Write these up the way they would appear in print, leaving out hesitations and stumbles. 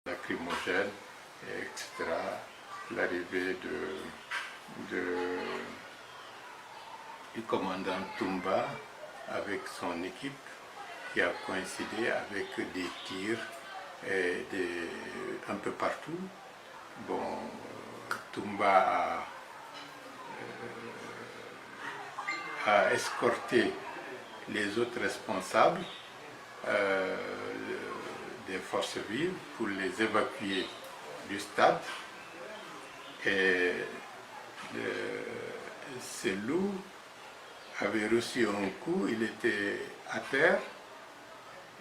lacrymogènes, etc. L'arrivée du commandant Toumba avec son équipe qui a coïncidé avec des tirs un peu partout. Bon, Toumba a escorté les autres responsables des forces vives pour les évacuer du stade. Et Selou avait reçu un coup, il était à terre.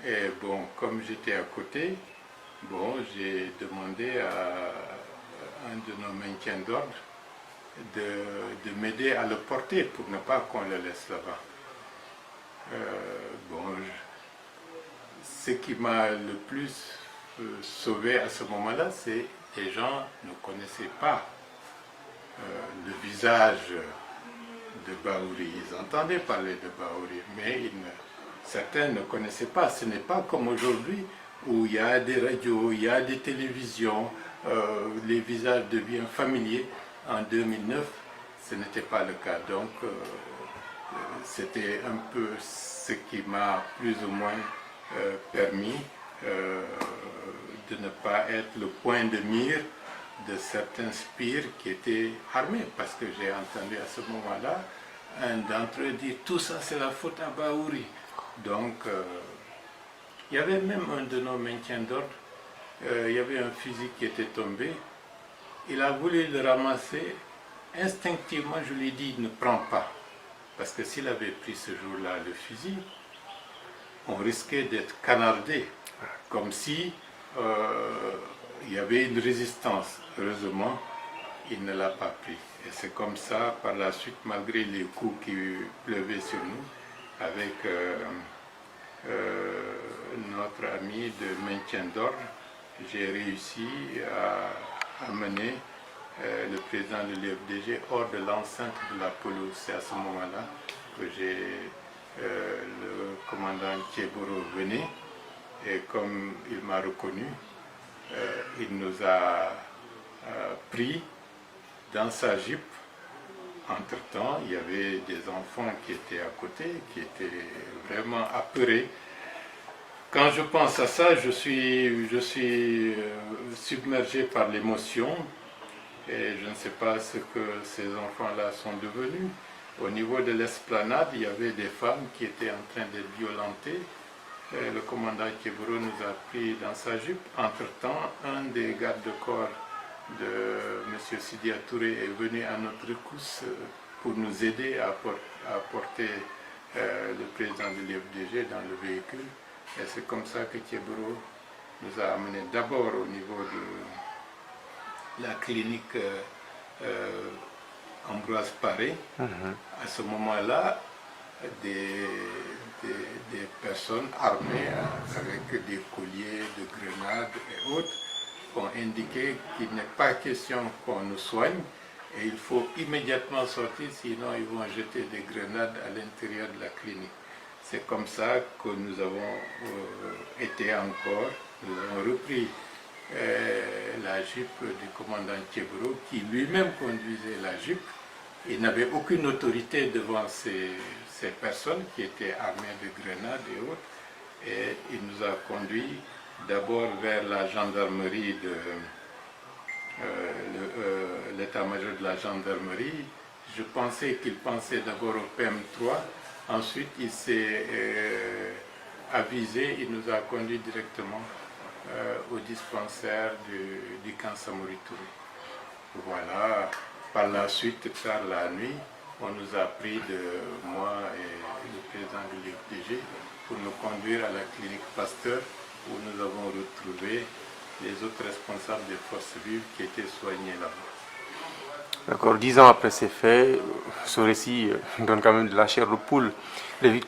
Et bon, comme j'étais à côté, bon, j'ai demandé à un de nos maintiens d'ordre de m'aider à le porter pour ne pas qu'on le laisse là-bas. Bon, ce qui m'a le plus sauvé à ce moment-là, c'est que les gens ne connaissaient pas le visage de Bahouri. Ils entendaient parler de Bahouri, mais certains ne connaissaient pas. Ce n'est pas comme aujourd'hui où il y a des radios, il y a des télévisions, les visages deviennent familiers. En 2009, ce n'était pas le cas. Donc, c'était un peu ce qui m'a plus ou moins permis de ne pas être le point de mire de certains sbires qui étaient armés, parce que j'ai entendu à ce moment-là un d'entre eux dire tout ça c'est la faute à Bahouri. Donc il y avait même un de nos maintiens d'ordre, il y avait un fusil qui était tombé, il a voulu le ramasser, instinctivement je lui ai dit ne prends pas, parce que s'il avait pris ce jour-là le fusil, on risquait d'être canardé, comme si il y avait une résistance. Heureusement, il ne l'a pas pris. Et c'est comme ça, par la suite, malgré les coups qui pleuvaient sur nous, avec notre ami de maintien d'ordre, j'ai réussi à amener le président de l'UFDG hors de l'enceinte de la pelouse. C'est à ce moment-là que le commandant Thieboro venait, et comme il m'a reconnu, il nous a pris dans sa Jeep. Entre-temps, il y avait des enfants qui étaient à côté, qui étaient vraiment apeurés. Quand je pense à ça, je suis submergé par l'émotion, et je ne sais pas ce que ces enfants-là sont devenus. Au niveau de l'esplanade, il y avait des femmes qui étaient en train d'être violentées. Le commandant Thieboro nous a pris dans sa jupe. Entre-temps, un des gardes-corps de M. Sidia Touré est venu à notre rescousse pour nous aider à porter le président de l'UFDG dans le véhicule. Et c'est comme ça que Thieboro nous a amenés d'abord au niveau de la clinique Ambroise Paré. À ce moment-là, des personnes armées avec des colliers de grenades et autres ont indiqué qu'il n'est pas question qu'on nous soigne et il faut immédiatement sortir, sinon ils vont jeter des grenades à l'intérieur de la clinique. C'est comme ça que nous avons été encore, nous avons repris la Jeep du commandant Thieboro qui lui-même conduisait la Jeep. Il n'avait aucune autorité devant ces personnes qui étaient armées de grenades et autres. Et il nous a conduits d'abord vers la gendarmerie, l'état-major de la gendarmerie. Je pensais qu'il pensait d'abord au PM3. Ensuite, il s'est avisé, il nous a conduits directement au dispensaire du camp Samori Touré. Voilà. Par la suite, tard la nuit, on nous a pris moi et le président de l'UFDG pour nous conduire à la clinique Pasteur où nous avons retrouvé les autres responsables des forces vives qui étaient soignés là-bas. D'accord, 10 ans après ces faits, ce récit donne quand même de la chair de poule.